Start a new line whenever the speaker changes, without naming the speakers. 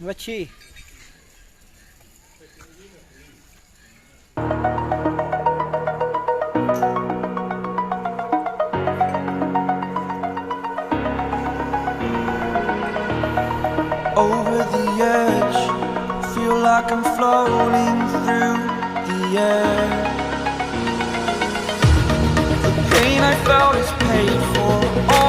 Machí.
Over the edge, feel like I'm floating through the air. The pain I felt is paid for.